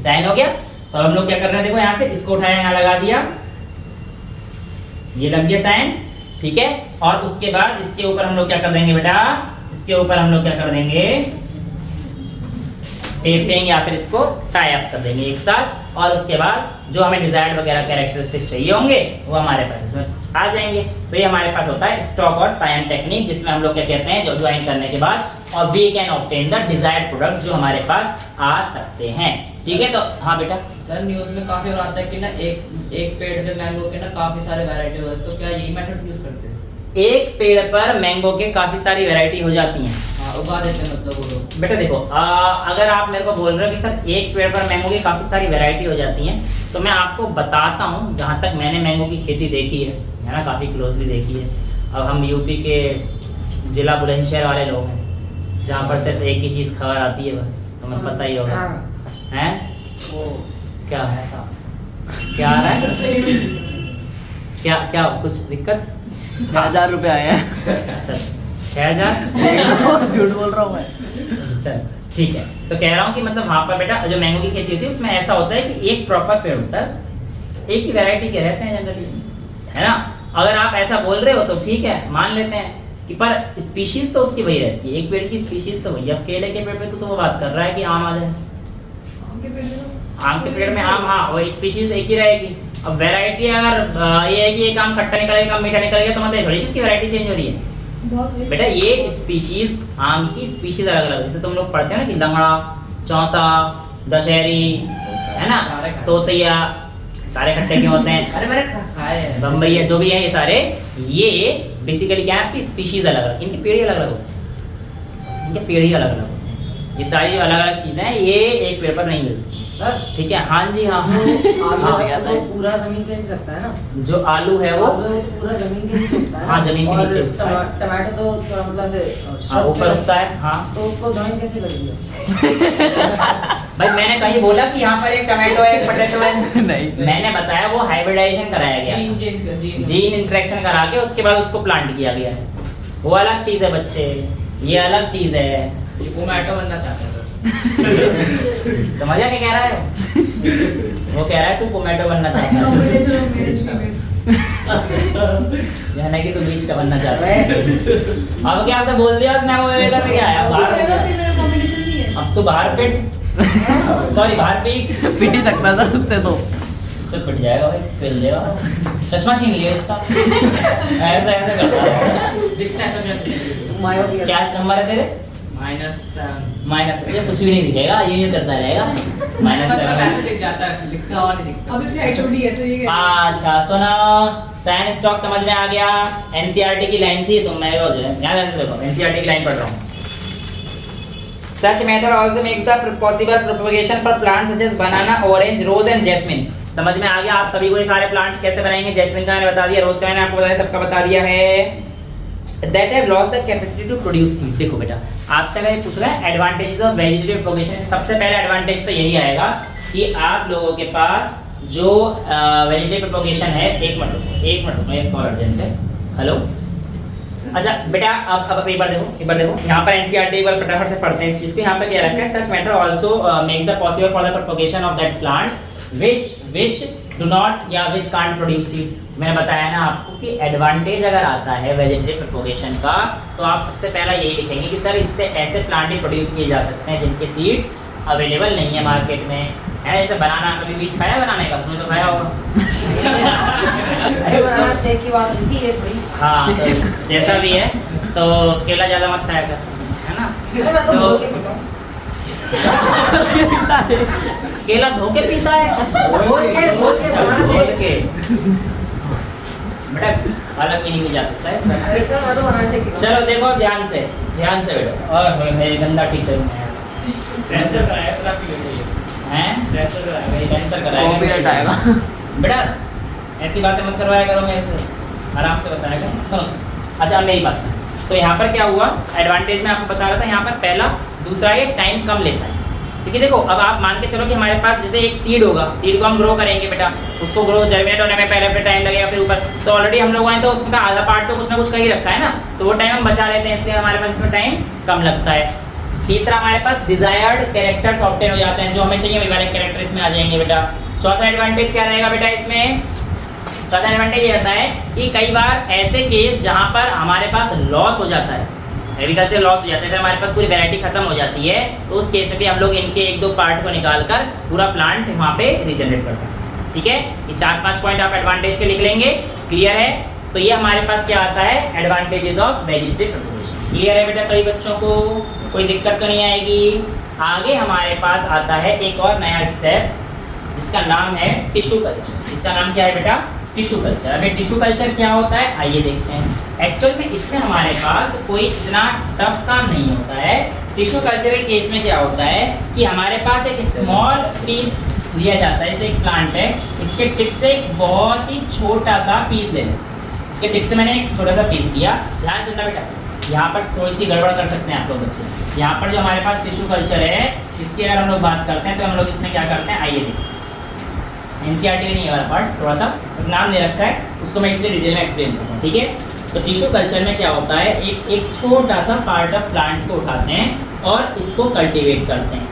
साइन हो गया, तो हम लोग क्या कर रहे हैं, देखो यहाँ से इसको उठाया, यहाँ लगा दिया, ये लग गया साइन, ठीक है। और उसके बाद इसके ऊपर हम लोग क्या कर देंगे बेटा, इसके ऊपर हम लोग क्या कर देंगे, टेपिंग या फिर इसको टाई अप कर देंगे एक साथ, और उसके बाद जो हमें डिजायर्ड वगैरह कैरेक्टरिस्टिक्स चाहिए होंगे वो हमारे पास इसमें आ जाएंगे। तो ये हमारे पास होता है स्टॉक और साइन टेक्निक, जिसमें हम लोग क्या कहते हैं जो ज्वाइन करने के बाद और we can obtain the desired products जो हमारे पास आ सकते हैं। ठीक है, तो हाँ बेटा।
सर न्यूज़ में काफी बार आता है कि ना एक पेड़ पे मैंगो के ना काफी सारे वैरायटी होते हैं, तो क्या यही मेथड यूज करते हैं?
एक पेड़ पर मैंगो के काफी सारी वैरायटी हो जाती हैं।
हाँ, उगा देते हैं मतलब वो लोग।
बेटा देखो, अगर आप मेरे को बोल रहे हो कि सर एक पेड़ पर मैंगो की काफ़ी सारी वैरायटी हो जाती हैं, तो मैं आपको बताता हूँ जहाँ तक मैंने मैंगो की खेती देखी है ना, काफ़ी क्लोजली देखी है। अब हम यूपी के जिला बुलंदशहर वाले लोग हैं, जहाँ पर सिर्फ एक ही चीज़ खबर आती है बस, तुम्हें पता ही होगा। हैं
वो
क्या ऐसा क्या आ रहा है? क्या क्या कुछ दिक्कत?
6,000 रुपये आए हैं।
अच्छा 6,000?
झूठ बोल रहा हूँ मैं।
चल ठीक है, तो कह रहा हूँ कि मतलब वहाँ पर बेटा जो मैंगो की खेती होती है उसमें ऐसा होता है कि एक प्रॉपर पेड़ होता है, एक ही वैरायटी के रहते हैं जनरली, है ना। अगर आप ऐसा बोल रहे हो तो ठीक है, मान लेते हैं कि पर स्पीशीज तो उसकी वही रहती है, एक पेड़ की स्पीशीज तो वही। अब केले के पेड़ पे तो वो बात कर रहा है कि आम आ जाए,
आम के पेड़ में तो
आम के पेड़ में आम, हाँ वही स्पीशीज एक ही रहेगी। अब वैरायटी अगर ये है कि एक आम खट्टा निकलेगा, एक आम मीठा निकलेगा, तो मतलब थोड़ी इसकी वैरायटी चेंज हो रही है
बहुत है।
बेटा। ये स्पीशीज आम की स्पीशीज अलग अलग, जैसे तुम लोग पढ़ते हो ना कि लंगड़ा, चौसा, दशहरी, है ना, तोतिया, सारे खट्टे क्यों होते हैं?
अरे मैंने खाए हैं।
बम्बई जो भी है ये सारे, ये बेसिकली क्या है आपकी स्पीशीज अलग अलग, इनकी पेड़ ही अलग अलग होती है, इनके पेड़ ही अलग अलग होते हैं। ये सारी जो अलग अलग चीजें हैं ये एक पेड़ पर नहीं मिलती
सर
ठीक है। हाँ जी हाँ।
आलू
हाँ।
तो पूरा जमीन के नीचे लगता है ना?
जो आलू है वो
आलू तो पूरा जमीन के नीचे उगता है ना?
हाँ, जमीन के
और
नीचे उगता है।
टमाटो तो थोड़ा मतलब से
हाँ,
shrub
ऊपर
पे-
उगता है। हाँ
तो उसको ज्वाइन कैसे कर दिया?
भाई मैंने कहीं बोला कि यहाँ पर एक टमाटो है एक पोटैटो है?
नहीं।
मैंने बताया वो हाइब्रिडाइजेशन कराया गया,
जीन चेंज कर
जीन इंटरेक्शन करा के उसके बाद उसको प्लांट किया गया है। वो अलग चीज है बच्चे, ये अलग चीज है।
टोमेटो बनना चाहता है सर।
समझा क्या कह रहा है? वो कह रहा है तू टोमेटो बनना चाहता है,
कॉम्बिनेशन ऑफ मेरिज फीमेल।
यानी कि तू बीच का बनना चाहता है। अब क्या आपने बोल दिया उसने, वो इधर पे क्या है बाहर हो गया।
कॉम्बिनेशन नहीं है।
अब तू बाहर पिट, सॉरी बाहर पीट,
पिट ही सकता था उससे तो।
उससे पिट जाएगा भाई, पिल देगा। चश्मा छीन लिया इसका, ऐसे ऐसे करता है।
दिखता है सब मायोपिया।
क्या नंबर है तेरे?
-7
माइनस, ये कुछ भी नहीं दिखेगा, ये करता रहेगा।
मतलब ऐसे दिख जाता है, लिखता हुआ नहीं दिखता।
अब इसकी HOD है, तो ये कह रही है।
अच्छा सुनो, सैन स्टॉक समझ में आ गया। एनसीईआरटी की लाइन थी, तो मैं वो जो है ध्यान से देखो, एनसीईआरटी की लाइन पढ़ रहा हूँ। Such method also makes the possible propagation for plants such as banana, orange, rose and jasmine. समझ में आ गया आप सभी को ये सारे प्लांट कैसे बनाएंगे? जैस्मिन का मैंने बता दिया, रोज का मैंने आपको बताया, सबका बता दिया है। That have lost the capacity to produce seed. देखो बेटा, आपसे मैं पूछ रहा है एडवांटेजेस ऑफ वेजिटेटिव प्रोपगेशन। सबसे पहले एडवांटेज तो यही आएगा कि आप लोगों के पास जो वेजिटेटिव प्रोपगेशन है, एक मिनट एक कॉल अर्जेंट है। हेलो, अच्छा बेटा अब एक बार देखो यहाँ पर एनसीईआरटी एक बार फटाफट से पढ़ते हैं इस चीज को। यहाँ पर क्या रखा है? सच matter also makes the possible for the propagation of that plant which do not या which can't produce seed। मैंने बताया ना आपको कि एडवांटेज अगर आता है वेजिटेटिव प्रोपगेशन का, तो आप सबसे पहला यही लिखेंगे कि सर इससे ऐसे प्लांट ही प्रोड्यूस किए जा सकते हैं जिनके सीड्स अवेलेबल नहीं है मार्केट में, है। जैसे बनाना, कभी बीज खाया बनाने का? तुमने तो खाया होगा।
अरे बनाना शेक की बात नहीं थी ये थोड़ी।
हाँ तो जैसा भी है, तो केला ज़्यादा मत खाया कर, है ना।
अरे मैं तो
तो-
बोल के पीता हूँ।
केला धो के पीता है?
बोल के बनाना
बोल
शेक।
के बेटा अलग मीनिंग में जा सकता है।
अरे सर मैं तो बनाना शेक पीता हूँ।
चलो देखो ध्यान से बेटो। और मेरे गंदा टीचर हूँ मैं।
सेंसर कराया सर आपकी बेटी
हैं?
सेंसर कराया
कैंसर कराएगा
कॉपीराइट आएगा।
बेटा ऐसी बातें मत करवाया करो मेरे से, आराम से बताया करो। सुनो अच्छा, अब मेरी बात सुनो। तो यहाँ पर क्या हुआ? एडवांटेज में आपको बता रहा था, यहाँ पर पहला, दूसरा ये टाइम कम लेता है। क्योंकि देखो अब आप मान के चलो कि हमारे पास जैसे एक सीड होगा, सीड को हम ग्रो करेंगे बेटा, उसको ग्रो जर्मिनेट होने में पहले टाइम लगेगा, फिर ऊपर, तो ऑलरेडी हम लोगों ने तो उसका आधा पार्ट तो कुछ ना कुछ कर ही रखा है ना, तो वो टाइम हम बचा लेते हैं, इसलिए हमारे पास इसमें टाइम कम लगता है। तीसरा, हमारे पास डिजायर्ड कैरेक्टर्स ऑब्टेन हो जाते हैं, जो हमें चाहिए वही वाले कैरेक्टर इसमें आ जाएंगे बेटा। चौथा एडवांटेज क्या रहेगा बेटा इसमें? चौथा एडवांटेज ये रहता है कि कई बार ऐसे केस जहाँ पर हमारे पास लॉस हो जाता है, एग्रीकल्चर लॉस हो जाता है, फिर हमारे पास पूरी वैरायटी खत्म हो जाती है, तो उस केस में भी हम लोग इनके एक दो पार्ट को निकाल कर पूरा प्लांट वहाँ पे रिजनरेट कर सकते हैं। ठीक है, ये 4-5 पॉइंट आप एडवांटेज के लिख लेंगे। क्लियर है? तो ये हमारे पास क्या आता है, advantages of vegetative propagation. Clear है बेटा सभी बच्चों को? कोई दिक्कत तो नहीं आएगी। आगे हमारे पास आता है एक और नया स्टेप जिसका नाम है टिश्यू कल्चर। इसका नाम क्या है बेटा? Tissue culture. अभी टिश्यू कल्चर क्या होता है आइए देखते हैं। एक्चुअल में इसमें हमारे पास कोई इतना टफ काम नहीं होता है। टिश्यू कल्चर के केस में क्या होता है कि हमारे पास एक स्मॉल पीस लिया जाता है, जैसे एक प्लांट है, इसके टिप से एक बहुत ही छोटा सा पीस ले लें। इसके टिप से मैंने एक छोटा सा पीस लिया। ध्यान सुनना बेटा, यहाँ पर थोड़ी सी गड़बड़ कर सकते हैं आप लोग बच्चे। यहाँ पर जो हमारे पास टिश्यू कल्चर है, इसकी अगर हम लोग बात करते हैं तो हम लोग इसमें क्या करते हैं आइए देखते हैं। एनसीईआरटी में नहीं है हमारा पार्ट, थोड़ा सा बस नाम दे रखा है, उसको मैं इसलिए डिटेल में एक्सप्लेन करता हूँ। ठीक है, तो टिश्यू कल्चर में क्या होता है, एक छोटा सा पार्ट ऑफ प्लांट को उठाते हैं और इसको कल्टीवेट करते हैं।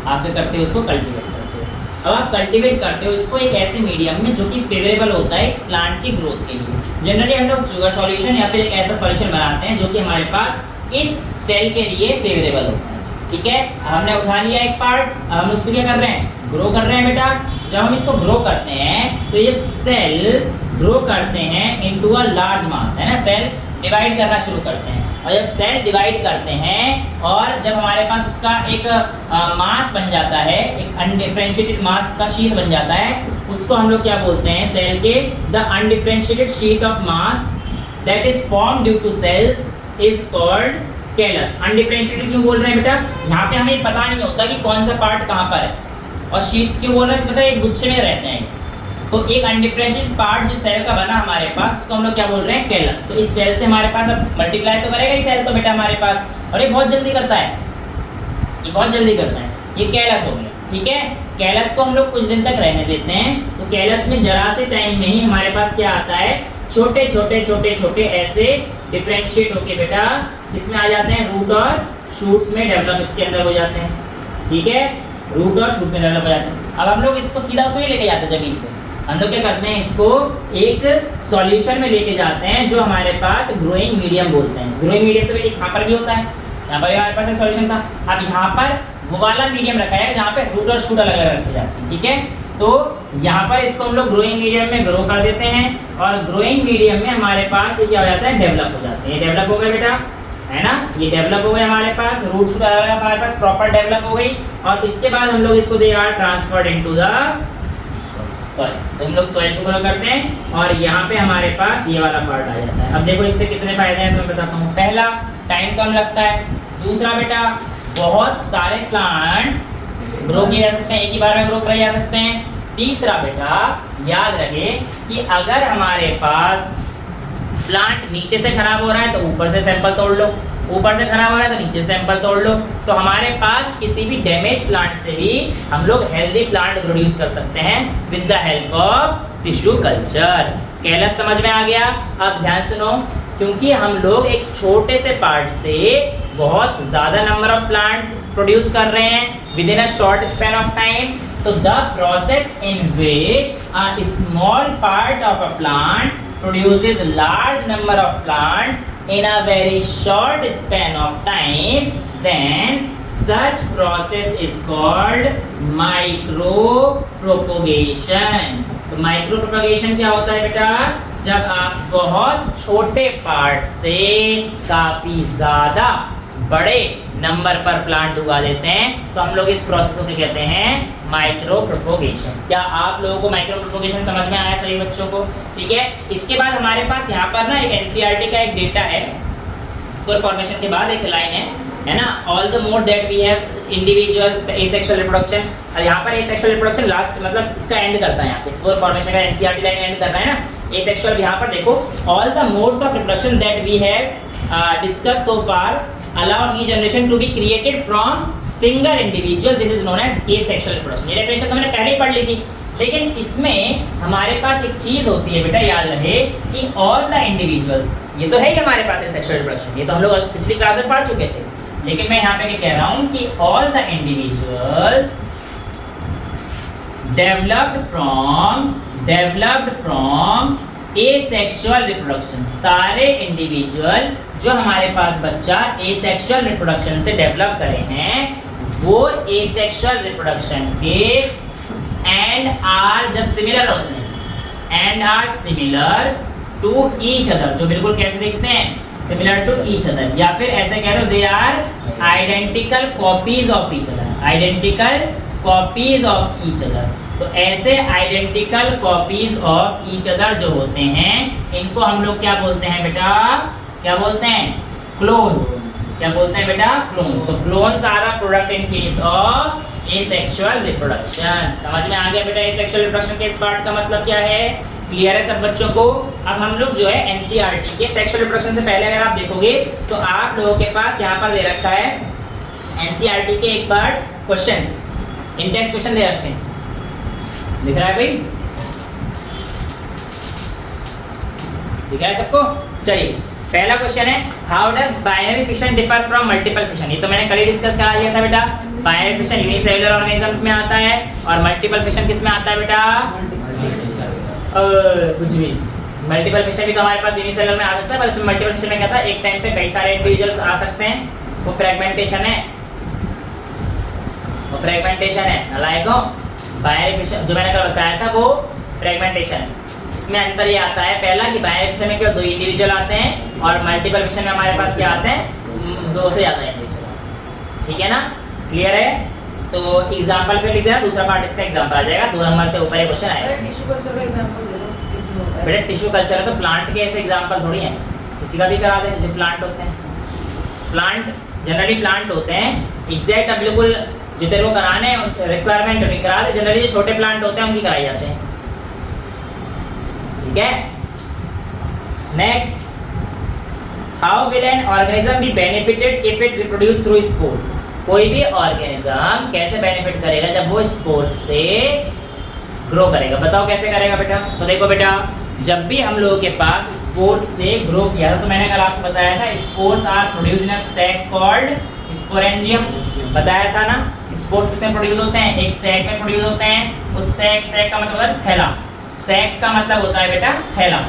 आप क्या करते हो, उसको कल्टीवेट करते हो। अब आप कल्टीवेट करते हो इसको एक ऐसे मीडियम में जो कि फेवरेबल होता है इस प्लांट की ग्रोथ के लिए। जनरली हम लोग शुगर सॉल्यूशन या फिर एक ऐसा सॉल्यूशन बनाते हैं जो कि हमारे पास इस सेल के लिए फेवरेबल होता है। ठीक है, हमने उठा लिया एक पार्ट, अब हम उसको क्या कर रहे हैं, ग्रो कर रहे हैं बेटा। जब हम इसको ग्रो करते हैं तो ये सेल ग्रो करते हैं इनटू अ लार्ज मास, है ना, सेल डिवाइड करना शुरू करते हैं। और जब सेल डिवाइड करते हैं और जब हमारे पास उसका एक मास बन जाता है, एक अनडिफरेंशिएटेड मास का शीट बन जाता है, उसको हम लोग क्या बोलते हैं, सेल के the undifferentiated sheet of mass that is form due to cells is called callus. Undifferentiated क्यों बोल रहे हैं बेटा, यहाँ पे हमें पता नहीं होता कि कौन सा पार्ट कहाँ पर है। और शीट क्यों बोल रहे हैं, मतलब एक गुच्छे में रहते हैं। तो एक अनडिफरेंशिएटेड पार्ट जो सेल का बना हमारे पास, उसको हम लोग क्या बोल रहे हैं, कैलस। तो इस सेल से हमारे पास अब मल्टीप्लाई तो करेगा ही सेल तो बेटा हमारे पास, और ये बहुत जल्दी करता है, ये बहुत जल्दी करता है, ये कैलस हो गया। ठीक है, कैलस को हम लोग कुछ दिन तक रहने देते हैं। तो कैलस में जरा से टाइम में ही हमारे पास क्या आता है, छोटे छोटे छोटे छोटे ऐसे डिफरेंशिएट होके बेटा इसमें आ जाते हैं, रूट और शूट्स में डेवलप इसके अंदर हो जाते हैं। ठीक है, रूट और शूट्स में डेवलप हो जाते हैं। अब हम लोग इसको सीधा उसमें लेके जाते हैं जमीन पे। हम लोग क्या करते हैं, इसको एक सॉल्यूशन में लेके जाते हैं जो हमारे पास ग्रोइंग मीडियम बोलते हैं। ग्रोइंग मीडियम तो एक यहाँ पर भी होता है, यहाँ पर भी हमारे पास एक सॉल्यूशन था। अब यहाँ पर वो वाला मीडियम रखा है जहाँ पे रूट और शूट अलग अलग रखे जाते हैं। ठीक है, तो यहाँ पर इसको हम लोग ग्रोइंग मीडियम में ग्रो कर देते हैं और ग्रोइंग मीडियम में हमारे पास ये क्या हो जाता है, डेवलप हो जाते हैं। ये डेवलप हो गए बेटा, है ना, ये डेवलप हो गए हमारे पास, रूट शूट हमारे पास प्रॉपर डेवलप हो गई। और इसके बाद हम लोग इसको they are transferred into the soil. तो हम लोग सॉइल को ग्रो करते हैं और यहाँ पे हमारे पास ये वाला पार्ट आ जाता है। अब देखो इससे कितने फायदे हैं तो मैं बताता हूँ। पहला, टाइम कम लगता है। दूसरा बेटा, बहुत सारे प्लांट ग्रो किए जा सकते हैं, एक ही बार में ग्रो करे जा सकते हैं। तीसरा बेटा, याद रहे कि अगर हमारे पास प्लांट नीचे से खराब हो रहा है तो ऊपर से सैंपल तोड़ लो, ऊपर से खराब हो रहा है तो नीचे से सैंपल तोड़ लो। तो हमारे पास किसी भी डैमेज प्लांट से भी हम लोग हेल्दी प्लांट प्रोड्यूस कर सकते हैं with the help of tissue culture. Callus समझ में आ गया? अब ध्यान सुनो, क्योंकि हम लोग एक छोटे से पार्ट से बहुत ज़्यादा नंबर ऑफ प्लांट्स प्रोड्यूस कर रहे हैं within a short span of time, तो the process in which a small part of a plant produces large number of plants in a very short span of time, then such process is called micro propagation। तो micro propagation क्या होता है बेटा, जब आप बहुत छोटे part से काफी ज्यादा बड़े नंबर पर प्लांट उगा देते हैं तो हम लोग इस प्रोसेस को कहते हैं माइक्रो प्रोपगेशन। क्या आप लोगों को माइक्रो प्रोपगेशन समझ में आया सभी बच्चों को? ठीक है, इसके बाद हमारे पास यहाँ पर ना एक एनसीईआरटी का एक डेटा है, स्पोर फॉर्मेशन के बाद एक लाइन है ना, all the mode that we have individual asexual reproduction. और यहाँ पर एसेक्सुअल रिप्रोडक्शन लास्ट मतलब इसका एंड करता है, यहाँ पे स्पोर फॉर्मेशन का एनसीईआरटी लाइन एंड कर रहा है ना एसेक्सुअल। यहाँ पर देखो, all the modes of reproduction that we have discuss so far allow new generation to be created from single individual, this is known as asexual reproduction। ये definition तो मैंने पहले ही पढ़ ली थी, लेकिन इसमें हमारे पास एक चीज होती है बेटा, याद रहे कि all the individuals, ये तो है ही हमारे पास asexual reproduction, ये तो हम लोग पिछली क्लास में पढ़ चुके थे, लेकिन मैं यहाँ पे क्या कह रहा हूँ कि all the individuals developed from asexual reproduction, सारे इंडिविजुअल जो हमारे पास बच्चा एसेक्सुअल रिप्रोडक्शन से डेवलप करे हैं वो एसेक्सुअल रिप्रोडक्शन के एंड आर जब सिमिलर होते हैं and are similar to each other, जो बिल्कुल कैसे दिखते हैं सिमिलर टू ईच अदर, या फिर ऐसे कह दो they are identical copies of each other, identical copies of each other. तो ऐसे identical copies of each other जो होते हैं इनको हम लोग क्या बोलते हैं बेटा, क्या बोलते हैं, क्लोन्स। क्या बोलते हैं बेटा, क्लोन्स। तो clones are a product in case of asexual reproduction. समझ में आ गया बेटा एसेक्सुअल रिप्रोडक्शन के इस पार्ट का मतलब क्या है, क्लियर है सब बच्चों को। अब हम लोग जो है एनसीईआरटी के सेक्सुअल रिप्रोडक्शन से पहले अगर आप देखोगे तो आप लोगों के पास यहाँ पर दे रखा है एनसीईआरटी के एक पार्ट क्वेश्चंस, इंटेक्स क्वेश्चन दे रखे हैं, दिख रहा है भाई, दिख रहा है सबको। चलिए पहला क्वेश्चन है how does binary fission differ from multiple fission. ये तो मैंने कल ही डिस्कस करा दिया था बेटा। बाइनरी फिशन यूनिसेलुलर ऑर्गेनिजम्स में आता है और मल्टीपल फिशन किस में आता है बेटा, कुछ भी। मल्टीपल फिशन भी तो हमारे पास यूनिसेलुलर में आ सकता है, पर इसमें मल्टीपल फिशन में क्या था, एक टाइम पे कई सारे इंडिविजुअल्स आ सकते हैं, वो फ्रेगमेंटेशन है, वो फ्रेगमेंटेशन है। नालायकों, बाइनरी फिशन जो मैंने कल बताया था वो फ्रेगमेंटेशन है। इसमें अंतर ये आता है पहला कि बाइनरी फिशन में केवल 2 इंडिविजुअल आते हैं और मल्टीपल फिशन में हमारे पास क्या आते हैं, 2 से ज़्यादा इंडिविजुअल। ठीक है ना, क्लियर है। तो एग्जांपल फिर लिख देना, दूसरा पार्ट इसका एग्जांपल आ जाएगा, 2 नंबर से ऊपर एक क्वेश्चन आएगा।
टिश्यू कल्चर का एग्जांपल दे दो, किसमें होता है?
बेटा टिश्यू कल्चर है तो प्लांट के ऐसे एग्जांपल थोड़ी हैं, किसी का भी करा दे जो प्लांट होते हैं। प्लांट जनरली प्लांट होते हैं एग्जैक्ट, अब बिल्कुल जो तेरे को कराने रिक्वायरमेंट नहीं करा दे, जनरली जो छोटे प्लांट होते हैं उनकी कराई जाते हैं। ठीक है, next, how will an organism be benefited if it reproduce through spores. कोई भी ऑर्गेनिज्म कैसे बेनिफिट करेगा जब वो स्पोर्स से ग्रो करेगा, बताओ कैसे करेगा बेटा। तो देखो बेटा, जब भी हम लोगों के पास स्पोर्स से ग्रो किया था तो मैंने कल आपको बताया था spores are produced in a sac called sporangium, बताया था ना। स्पोर्स किसमें प्रोड्यूस होते हैं, एक सैक में प्रोड्यूस होते हैं। उस सैक का मतलब है थैला, सैक का मतलब होता है बेटा थैला,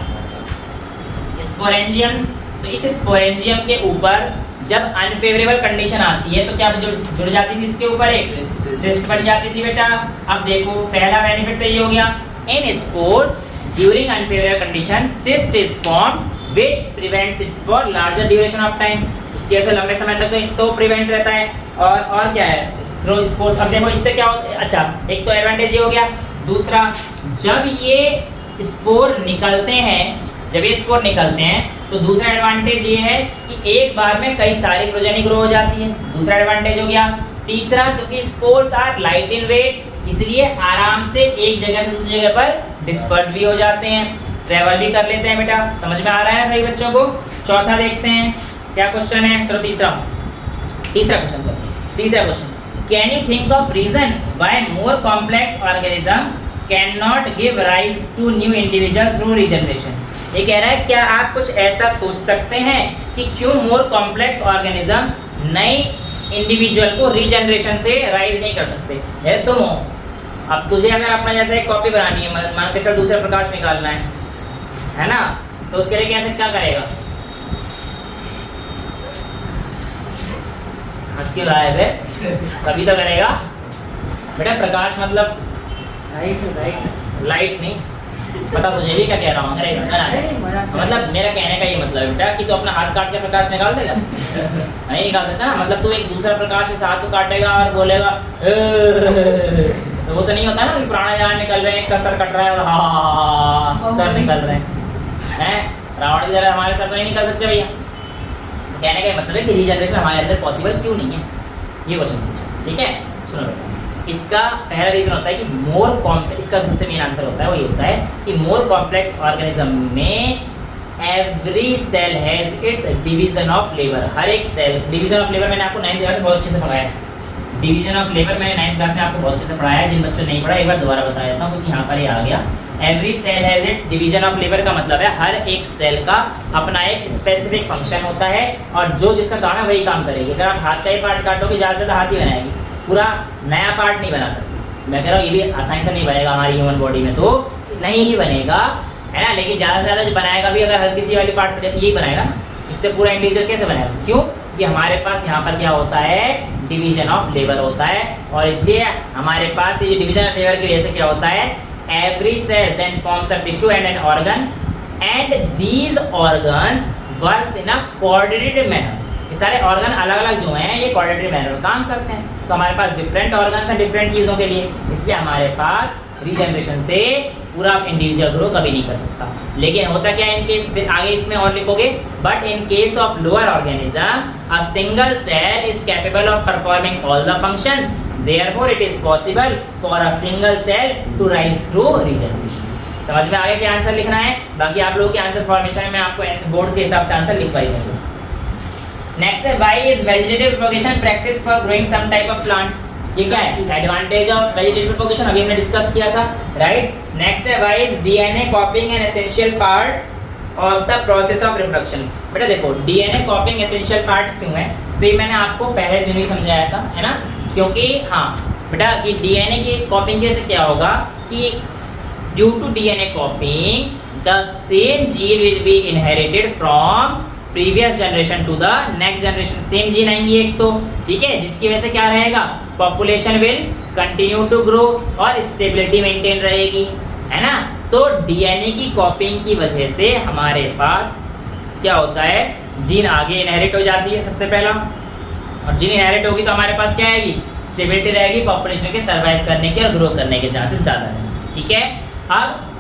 स्पोरेंजियम। तो इस स्पोरेंजियम के ऊपर जब अनफेवरेबल कंडीशन आती है तो क्या जुड़ जाती थी इसके ऊपर एक सिस्ट बन जाती थी बेटा। अब देखो पहला बेनिफिट तो ये हो गया, in spores during unfavourable condition cyst is formed which prevents its for larger duration of time. इसके ऐसे लंबे समय तक तो प्रिवेंट रहता है। और क्या है थ्रू स्पोर्स। अब देखो इससे क्या होता है, अच्छा एक तो एडवांटेज ये हो गया, दूसरा जब ये स्पोर निकलते हैं, जब ये स्पोर निकलते हैं तो दूसरा एडवांटेज ये है कि एक बार में कई सारी प्रोजेनी ग्रो हो जाती है, दूसरा एडवांटेज हो गया। तीसरा, क्योंकि spores are light in weight, इसलिए आराम से एक जगह से दूसरी जगह पर डिस्पर्स भी हो जाते हैं, ट्रेवल भी कर लेते हैं बेटा। समझ में आ रहा है ना सही बच्चों को। चौथा देखते हैं क्या क्वेश्चन है, चलो तीसरा question, can you think of reason why more complex organism can not give rise to new individual through regeneration. ये कह रहा है क्या आप कुछ ऐसा सोच सकते हैं कि क्यों मोर कॉम्प्लेक्स ऑर्गेनिज्म नए इंडिविजुअल को रीजनरेशन से राइज नहीं कर सकते। है तुम हो, अब तुझे अगर अपना जैसे एक कॉपी बनानी है, मान के चल दूसरा प्रकाश निकालना है ना, तो उसके लिए कैसे क्या करेगा, हंस के गायब है, तभी तो करेगा बेटा। प्रकाश मतलब लाइट नहीं, पता तुझे भी क्या कह रहा हूँ अंग्रेजी। मतलब मेरा कहने का ये मतलब है बेटा कि तू अपना हाथ काट के प्रकाश निकाल देगा, नहीं निकाल सकता ना। मतलब तू एक दूसरा प्रकाश इस हाथ को काटेगा और बोलेगा तो वो तो नहीं होता ना कि प्राणायाम निकल रहे हैं, सर कट रहा है और हाँ सर निकल रहे हैं। रावण की तरह हमारे सर तो नहीं निकल सकते भैया। कहने का मतलब है कि रीजनरेशन हमारे अंदर पॉसिबल क्यों नहीं है, ये क्वेश्चन पूछा। ठीक है, सुनो बेटा, इसका पहला रीजन होता है कि मोर कॉम्प्लेक्स, इसका सबसे मेन आंसर होता है वो ये होता है कि मोर कॉम्प्लेक्स ऑर्गेनिज्म में every cell has its division of labour. हर एक सेल, डिवीजन ऑफ लेबर मैंने आपको 9th क्लास में बहुत अच्छे से पढ़ाया है। डिवीजन ऑफ लेबर मैंने 9th क्लास में आपको बहुत अच्छे से पढ़ाया है। जिन बच्चों ने नहीं पढ़ा एक बार दोबारा बता देता हूँ क्योंकि यहाँ पर ये आ गया। Every cell has its division of labour का मतलब है हर एक सेल का अपना एक स्पेसिफिक फंक्शन होता है और जो जिसका काम है वही काम करेगी। अगर आप हाथ का ही पार्ट काटोगे ज़्यादा से ज़्यादा हाथ ही बनाएगी, पूरा नया पार्ट नहीं बना सकती। मैं कह रहा हूँ ये भी आसानी से नहीं बनेगा हमारी ह्यूमन बॉडी में, तो नहीं ही बनेगा, है ना। लेकिन ज़्यादा से ज़्यादा जो बनाएगा भी अगर हल्की सी वाली पार्ट यही बनाएगा ना, इससे पूरा इंडिविजुअल कैसे बनेगा? क्यों कि हमारे पास यहाँ पर क्या होता है, डिवीजन ऑफ लेबर होता है, और इसलिए हमारे पास ये डिवीजन ऑफ लेबर की वजह से क्या होता है, every cell then forms a tissue and an organ and these organs works in a coordinated manner. ये सारे ऑर्गन अलग अलग जो हैं ये कोऑर्डिनेटेड मैनर में काम करते हैं। तो हमारे पास डिफरेंट ऑर्गन्स हैं डिफरेंट चीज़ों के लिए, इसलिए हमारे पास रीजनरेशन से पूरा इंडिविजुअल ग्रो कभी नहीं कर सकता। लेकिन होता क्या है इनके, फिर आगे इसमें और लिखोगे, but in case of lower organism a single cell is capable of performing all the functions, therefore it is possible for a single cell to rise through regeneration. समझ में आगे क्या आंसर लिखना है? बाकी आप लोगों के आंसर फॉर्मेशन में मैं आपको बोर्ड के हिसाब से आंसर लिखवाई दूंगा। नेक्स्ट है why is vegetative propagation practice for growing some type of plant. ये क्या है? एडवांटेज ऑफ वेजिटेटिव प्रोपगेशन, अभी हमने डिस्कस किया था, राइट। नेक्स्ट है why is DNA कॉपिंग an essential part of the process of reproduction. बेटा देखो डीएनए कॉपिंग एसेंशियल पार्ट क्यों है, तो ये मैंने आपको पहले दिन ही समझाया था, है ना। क्योंकि हाँ बेटा कि डीएनए की कॉपिंग कैसे क्या होगा कि due to DNA copying the same gene will be inherited from previous generation to the next generation. Same gene आएंगी एक तो, ठीक है, जिसकी वजह से क्या रहेगा, population will continue to grow और स्टेबिलिटी मेंटेन रहेगी, है ना। तो डीएनए की कॉपिंग की वजह से हमारे पास क्या होता है, जीन आगे इनहेरिट हो जाती है सबसे पहला, और जीन इनहेरिट होगी तो हमारे पास क्या आएगी, स्टेबिलिटी रहेगी, पॉपुलेशन के सर्वाइव करने के और ग्रो करने के चांसेस ज़्यादा रहेंगे, ठीक है। अब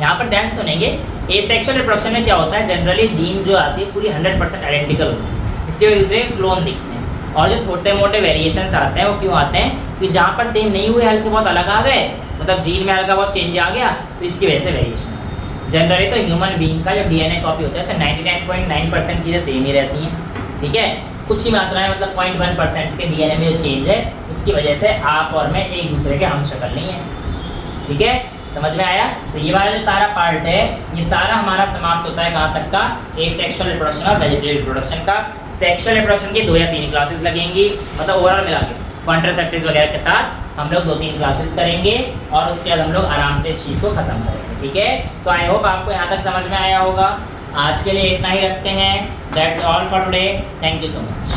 यहाँ पर ध्यान सुनेंगे, एसेक्सुअल रिप्रोडक्शन में क्या होता है, जनरली जीन जो आती है पूरी 100% आइडेंटिकल होती है, इसलिए एक दूसरे क्लोन दिखते हैं, और जो छोटे मोटे वेरिएशंस आते हैं वो क्यों आते हैं, कि जहाँ पर सेम नहीं हुए हल्के बहुत अलग आ गए, मतलब जीन में हल्का बहुत चेंज आ गया, तो इसकी वजह से वेरिएशन। जनरली तो ह्यूमन बीइंग का जो डीएनए कॉपी होता है उसमें 99.9% चीज़ें सेम ही रहती हैं, ठीक है। कुछ ही मात्रा में मतलब 0.1% के डीएनए में जो चेंज है उसकी वजह से आप और मैं एक दूसरे के हम शक्ल नहीं है, ठीक है। समझ में आया? तो ये वाला जो सारा पार्ट है ये सारा हमारा समाप्त होता है कहाँ तक का, एसेक्सुअल रिप्रोडक्शन और वेजिटेटिव रिप्रोडक्शन का। सेक्सुअल रिप्रोडक्शन की 2 या 3 क्लासेस लगेंगी, मतलब ओवरऑल मिला के कॉन्ट्रासेप्टिव्स वगैरह के साथ हम लोग 2-3 क्लासेस करेंगे, और उसके बाद हम लोग आराम से इस चीज़ को ख़त्म करेंगे, ठीक है। तो आई होप आपको यहाँ तक समझ में आया होगा। आज के लिए इतना ही रखते हैं। That's all for today. Thank you so much.